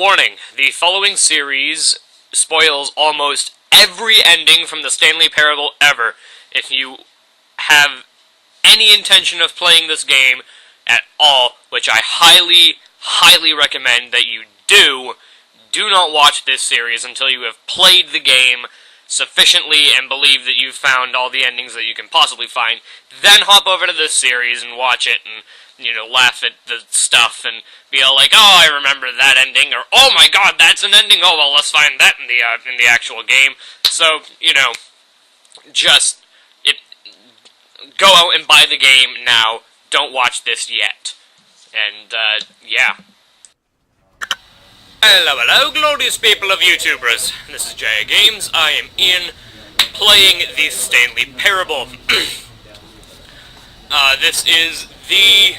Warning, the following series spoils almost every ending from the Stanley Parable ever. If you have any intention of playing this game at all, which I highly recommend that you do not watch this series until you have played the game sufficiently and believe that you've found all the endings that you can possibly find. Then hop over to this series and watch it and, laugh at the stuff and be all like, oh, I remember that ending, or, oh my god, that's an ending, oh, well, let's find that in the actual game. So, go out and buy the game now. Don't watch this yet. And, yeah. Hello, glorious people of YouTubers. This is Jaya Games. I am Ian, playing the Stanley Parable. This is the...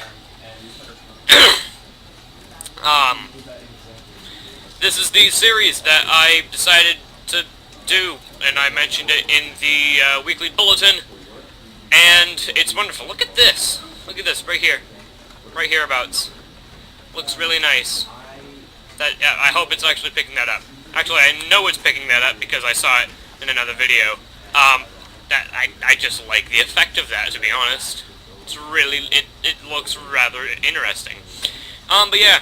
this is the series that I decided to do, and I mentioned it in the weekly bulletin, and it's wonderful. Look at this. Look at this, right here. Right hereabouts. Looks really nice. I hope it's actually picking that up. Actually, I know it's picking that up because I saw it in another video. I just like the effect of that, to be honest. It's really, it looks rather interesting. But yeah.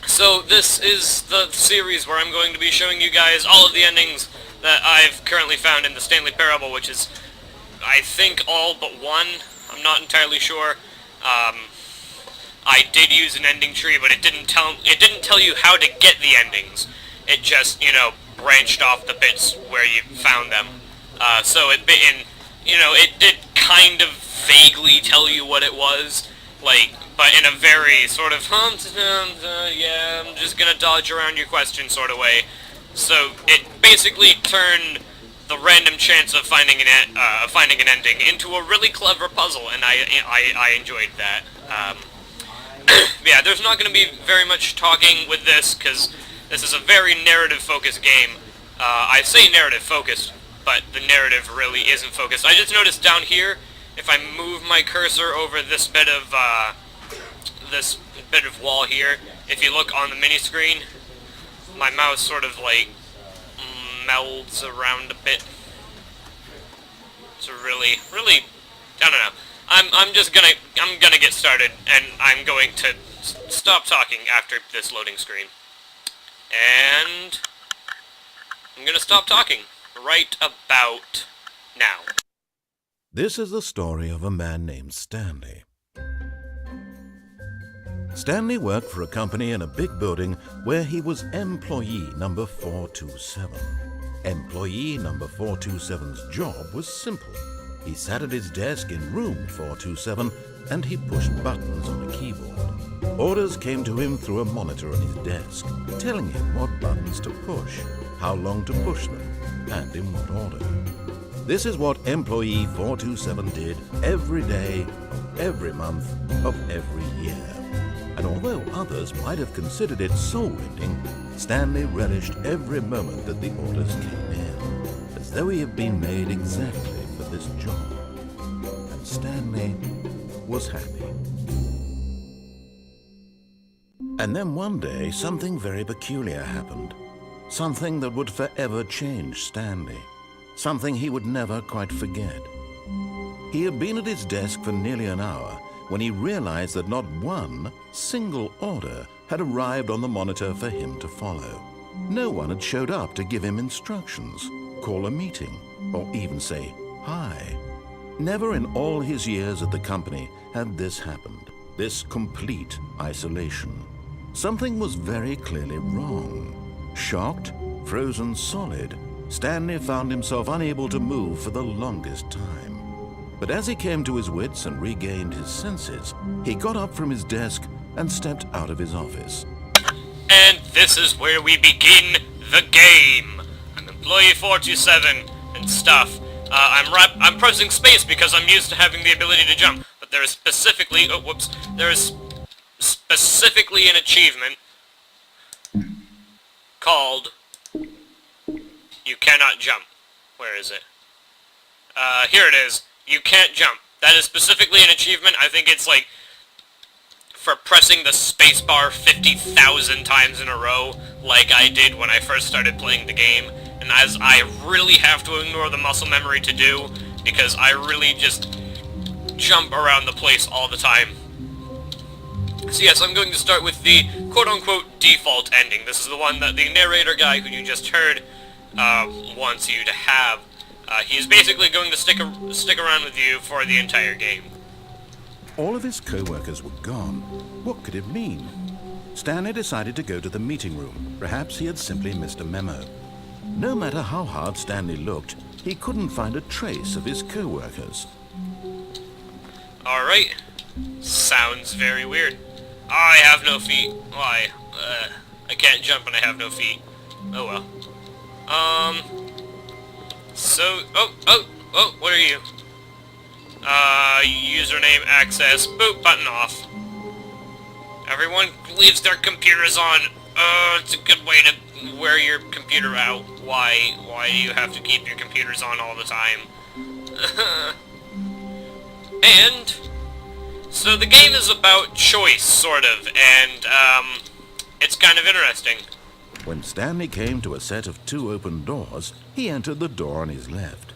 So this is the series where I'm going to be showing you guys all of the endings that I've currently found in the Stanley Parable, which is, I think, all but one. I'm not entirely sure. I did use an ending tree, but it didn't tell you how to get the endings. It just, branched off the bits where you found them. So it did kind of vaguely tell you what it was, but in a very sort of, yeah, I'm just gonna dodge around your question sort of way. So it basically turned the random chance of finding an ending into a really clever puzzle, and I enjoyed that. Yeah, there's not going to be very much talking with this, because this is a very narrative-focused game. I say narrative-focused, but the narrative really isn't focused. I just noticed down here, if I move my cursor over this bit of wall here, if you look on the mini-screen, my mouse sort of, melds around a bit. It's really, I don't know. I'm gonna get started, and I'm going to stop talking after this loading screen. And I'm gonna stop talking right about now. This is the story of a man named Stanley. Stanley worked for a company in a big building where he was employee number 427. Employee number 427's job was simple. He sat at his desk in room 427 and he pushed buttons on a keyboard. Orders came to him through a monitor on his desk, telling him what buttons to push, how long to push them, and in what order. This is what employee 427 did every day, of every month, of every year. And although others might have considered it soul-rending, Stanley relished every moment that the orders came in, as though he had been made exactly for this job. And Stanley was happy. And then one day, something very peculiar happened. Something that would forever change Stanley. Something he would never quite forget. He had been at his desk for nearly an hour when he realized that not one single order had arrived on the monitor for him to follow. No one had showed up to give him instructions, call a meeting, or even say hi. Never in all his years at the company had this happened, this complete isolation. Something was very clearly wrong. Shocked, frozen solid, Stanley found himself unable to move for the longest time. But as he came to his wits and regained his senses, he got up from his desk and stepped out of his office. And this is where we begin the game. I'm employee 427 and stuff. I'm pressing space because I'm used to having the ability to jump. But there is specifically, there is specifically an achievement called You Cannot Jump. Where is it? Here it is. You can't jump. That is specifically an achievement. I think it's for pressing the spacebar 50,000 times in a row, like I did when I first started playing the game, and as I really have to ignore the muscle memory to do, because I really just jump around the place all the time. So yes, I'm going to start with the quote-unquote default ending. This is the one that the narrator guy who you just heard wants you to have. He's basically going to stick around with you for the entire game. All of his co-workers were gone. What could it mean? Stanley decided to go to the meeting room. Perhaps he had simply missed a memo. No matter how hard Stanley looked, he couldn't find a trace of his co-workers. Alright. Sounds very weird. I have no feet. Why? I can't jump and I have no feet. Oh well. What are you? Username access. Boot button off. Everyone leaves their computers on. It's a good way to wear your computer out. Why do you have to keep your computers on all the time? And so the game is about choice, sort of, and it's kind of interesting. When Stanley came to a set of 2 open doors, he entered the door on his left.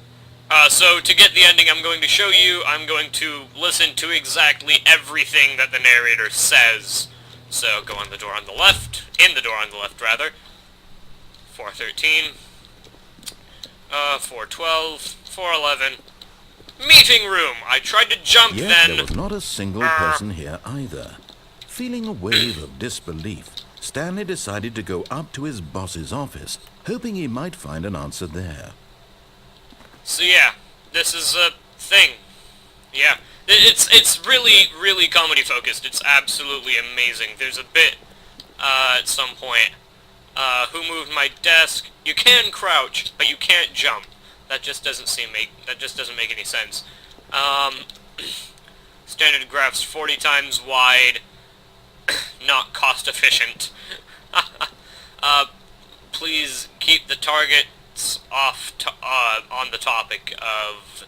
So to get the ending I'm going to show you, I'm going to listen to exactly everything that the narrator says. So go on the door on the left, in the door on the left rather. 413, 412, 411. Meeting room! I tried to jump Yet then. there was not a single person here either. Feeling a wave of disbelief, Stanley decided to go up to his boss's office, hoping he might find an answer there. So yeah, this is a thing. Yeah, it's really, really comedy focused. It's absolutely amazing. There's a bit, at some point, who moved my desk? You can crouch, but you can't jump. That just doesn't make any sense. Standard graphs 40 times wide, not cost efficient. Please keep the targets off on the topic of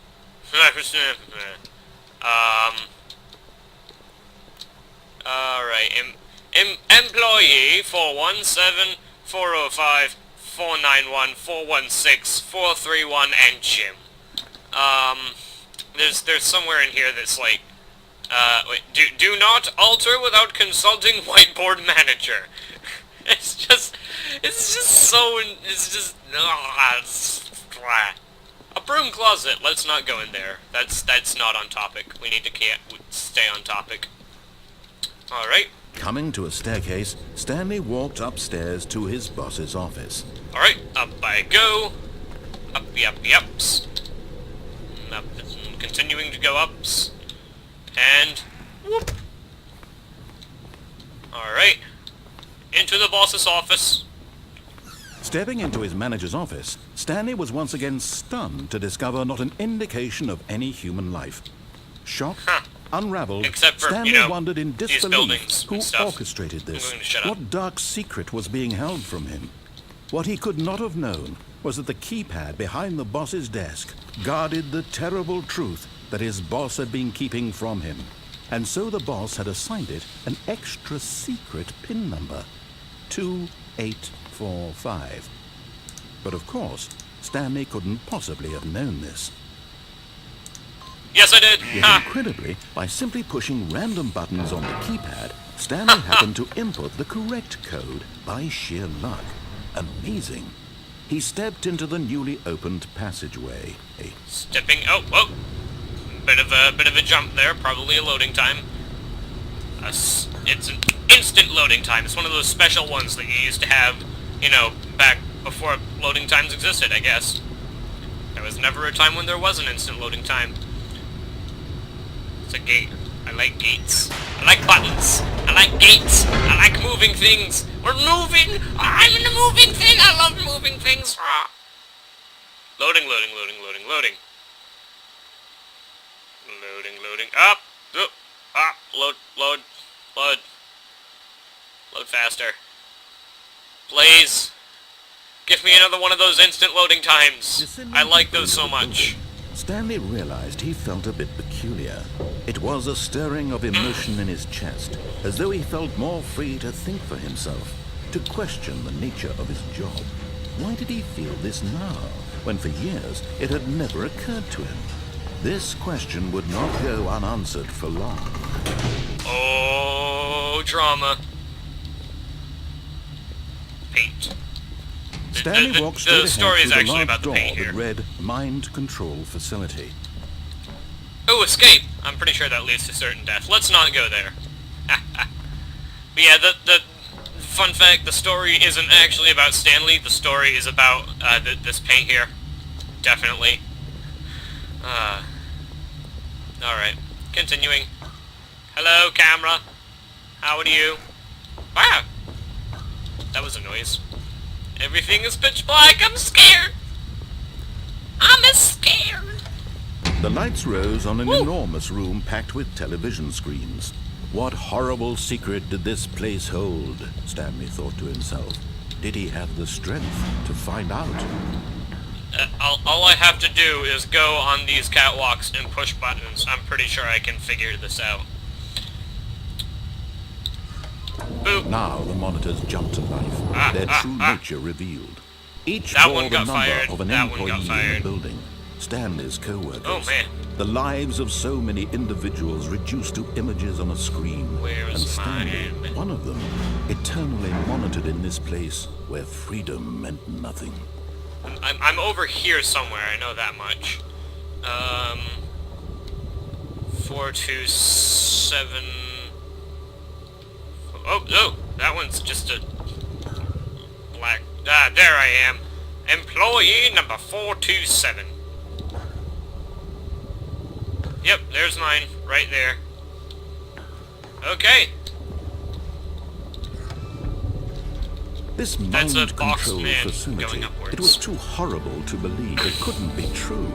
alright, employee 417 405 491 416 431 and Jim. There's somewhere in here that's like wait, do not alter without consulting whiteboard manager. It's just so, a broom closet. Let's not go in there. That's not on topic. We need to stay on topic. Alright. Coming to a staircase, Stanley walked upstairs to his boss's office. Alright, up I go. Ups. Up, continuing to go ups. And whoop. Alright. Into the boss's office. Stepping into his manager's office, Stanley was once again stunned to discover not an indication of any human life. Shocked, unraveled, Except for, Stanley wondered in these disbelief buildings who and stuff. orchestrated this. I'm going to shut up. What dark secret was being held from him? What he could not have known was that the keypad behind the boss's desk guarded the terrible truth that his boss had been keeping from him. And so the boss had assigned it an extra secret PIN number. 2845. But of course, Stanley couldn't possibly have known this. Yes, I did. Yet incredibly, by simply pushing random buttons on the keypad, Stanley happened to input the correct code by sheer luck. Amazing. He stepped into the newly opened passageway. Stepping. Oh. Bit of a jump there. Probably a loading time. It's an instant loading time. It's one of those special ones that you used to have, back before loading times existed, I guess. There was never a time when there was an instant loading time. It's a gate. I like gates. I like buttons. I like gates. I like moving things. We're moving. I'm in a moving thing. I love moving things. Loading. Up. Load. Load faster. Please. Give me another one of those instant loading times. I like those so much. Stanley realized he felt a bit peculiar. It was a stirring of emotion in his chest, as though he felt more free to think for himself, to question the nature of his job. Why did he feel this now, when for years it had never occurred to him? This question would not go unanswered for long. Oh, drama. Paint. Stanley walked straight The story ahead is through the actually large about the door paint that here. read Mind Control Facility. Oh, escape! I'm pretty sure that leads to certain death. Let's not go there. But yeah, the fun fact, the story isn't actually about Stanley. The story is about this paint here. Definitely. Alright. Continuing. Hello, camera. How are you? Wow! That was a noise. Everything is pitch black. I'm scared. I'm scared. The lights rose on an Woo! enormous room packed with television screens. What horrible secret did this place hold? Stanley thought to himself. Did he have the strength to find out? All I have to do is go on these catwalks and push buttons. I'm pretty sure I can figure this out. Boop. Now the monitors jumped to life, their true nature revealed. Each That bore one the got number fired, of an that one employee got in fired. the building. Stanley's co-workers. Oh, man. The lives of so many individuals reduced to images on a screen. Where's and Stanley, mine? one of them, eternally monitored in this place where freedom meant nothing. I'm over here somewhere, I know that much. 427... Oh, no! That one's just a... black... Ah, there I am. Employee number 427. Yep, there's mine. Right there. Okay. This That's a mind boxed control man facility, going upwards. it was too horrible to believe it couldn't be true.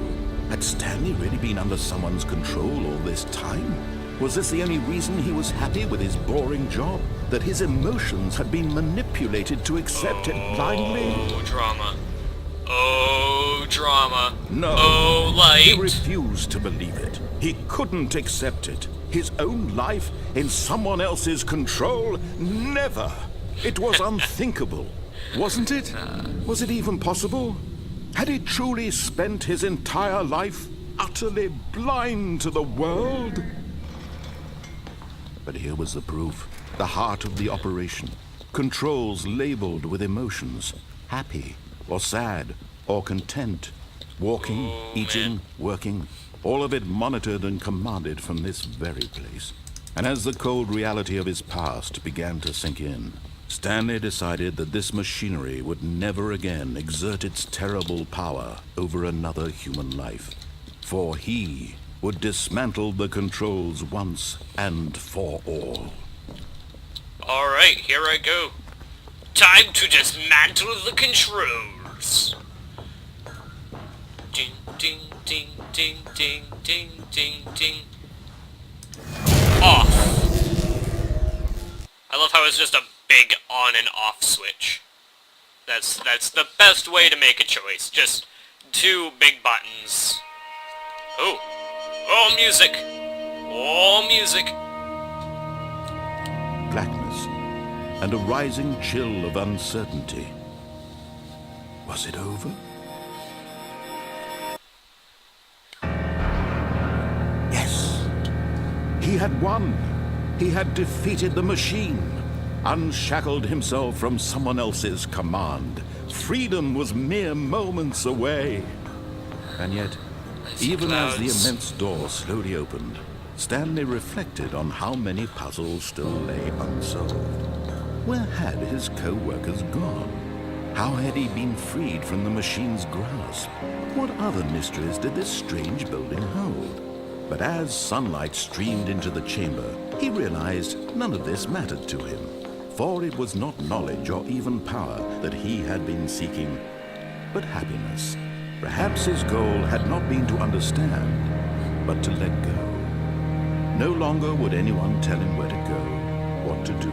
Had Stanley really been under someone's control all this time? Was this the only reason he was happy with his boring job? That his emotions had been manipulated to accept it blindly? Oh, drama. Oh, drama. No. Oh, light. He refused to believe it. He couldn't accept it. His own life in someone else's control? Never. It was unthinkable. Wasn't it? Was it even possible? Had he truly spent his entire life utterly blind to the world? But here was the proof. The heart of the operation. Controls labeled with emotions. Happy or sad or content. Walking, eating, working. All of it monitored and commanded from this very place. And as the cold reality of his past began to sink in, Stanley decided that this machinery would never again exert its terrible power over another human life. For he would dismantle the controls once and for all. Alright, here I go. Time to dismantle the controls. Ding, ding, ding, ding, ding, ding, ding, ding. Off. I love how it's just a big on and off switch. That's the best way to make a choice. Just two big buttons. Oh. Oh, music. Oh, music. Blackness and a rising chill of uncertainty. Was it over? Yes. He had won. He had defeated the machine. Unshackled himself from someone else's command. Freedom was mere moments away. And yet, even as the immense door slowly opened, Stanley reflected on how many puzzles still lay unsolved. Where had his co-workers gone? How had he been freed from the machine's grasp? What other mysteries did this strange building hold? But as sunlight streamed into the chamber, he realized none of this mattered to him. For it was not knowledge or even power that he had been seeking, but happiness. Perhaps his goal had not been to understand, but to let go. No longer would anyone tell him where to go, what to do,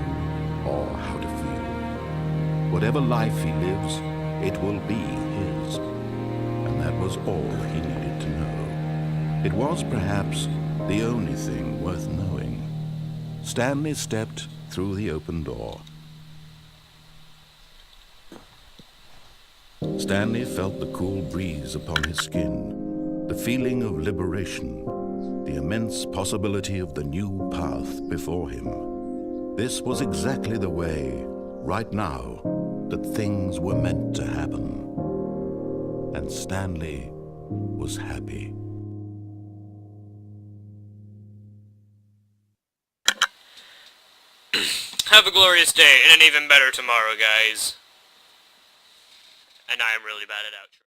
or how to feel. Whatever life he lives, it will be his. And that was all he needed to know. It was perhaps the only thing worth knowing. Stanley stepped through the open door. Stanley felt the cool breeze upon his skin, the feeling of liberation, the immense possibility of the new path before him. This was exactly the way, right now, that things were meant to happen. And Stanley was happy. Have a glorious day and an even better tomorrow, guys. And I am really bad at outro.